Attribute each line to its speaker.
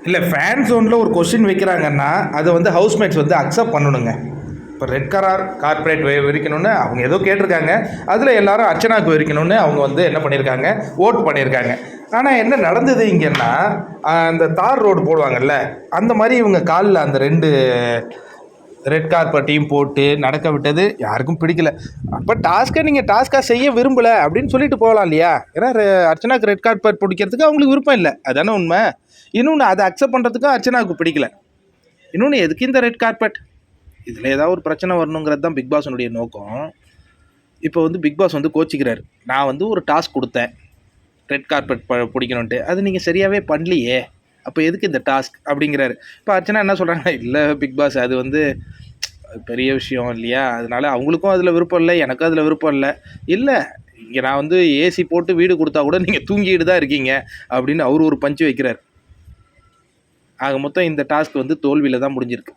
Speaker 1: இல்லை ஃபேன் ஜோனில் ஒரு கொஸ்டின் வைக்கிறாங்கன்னா அதை வந்து ஹவுஸ்மேட்ஸ் வந்து அக்செப்ட் பண்ணணுங்க. இப்போ ரெட் கலர் கார்ப்பரேட் விரிக்கணும்னு அவங்க ஏதோ கேட்டிருக்காங்க. அதில் எல்லாரும் அர்ச்சனாவுக்கு விரிக்கணும்னு அவங்க வந்து என்ன பண்ணியிருக்காங்க, ஓட் பண்ணியிருக்காங்க. ஆனால் என்ன நடந்தது இங்கன்னா, அந்த தார் ரோடு போடுவாங்கல்ல, அந்த மாதிரி இவங்க காலில் அந்த 2 ரெட் கார்பெட்டையும் போட்டு நடக்க விட்டது யாருக்கும் பிடிக்கல. அப்போ டாஸ்க்கை நீங்கள் டாஸ்க்காக செய்ய விரும்பலை அப்படின்னு சொல்லிட்டு போகலாம் இல்லையா? ஏன்னா அர்ச்சனாவுக்கு ரெட் கார்பெட் பிடிக்கிறதுக்கு அவங்களுக்கு விருப்பம் இல்லை, அதானே உண்மை. இன்னொன்று அதை அக்செப்ட் பண்ணுறதுக்கும் அர்ச்சனாவுக்கு பிடிக்கல. இன்னொன்று எதுக்கு இந்த ரெட் கார்பெட், இதில் ஏதாவது ஒரு பிரச்சனை வரணுங்கிறது தான் பிக் பாஸனுடைய நோக்கம். இப்போ வந்து பிக் பாஸ் வந்து கோச்சிக்கிறார். நான் வந்து ஒரு டாஸ்க் கொடுத்தேன் ரெட் கார்பெட் பிடிக்கணுன்ட்டு, அது நீங்கள் சரியாகவே பண்ணலையே, அப்போ எதுக்கு இந்த டாஸ்க் அப்படிங்கிறாரு. இப்போ அர்ச்சனா என்ன சொல்கிறாங்க, இல்லை பிக் பாஸ் அது வந்து பெரிய விஷயம் இல்லையா, அதனால அவங்களுக்கும் அதில் விருப்பம் இல்லை, எனக்கும் அதில் விருப்பம் இல்லை. இல்லை இங்கே நான் வந்து ஏசி போட்டு வீடு கொடுத்தா கூட நீங்கள் தூங்கிட்டு தான் இருக்கீங்க அப்படின்னு அவர் ஒரு பஞ்சு வைக்கிறார். ஆக மொத்தம் இந்த டாஸ்க் வந்து தோல்வியில் தான் முடிஞ்சிருக்கு.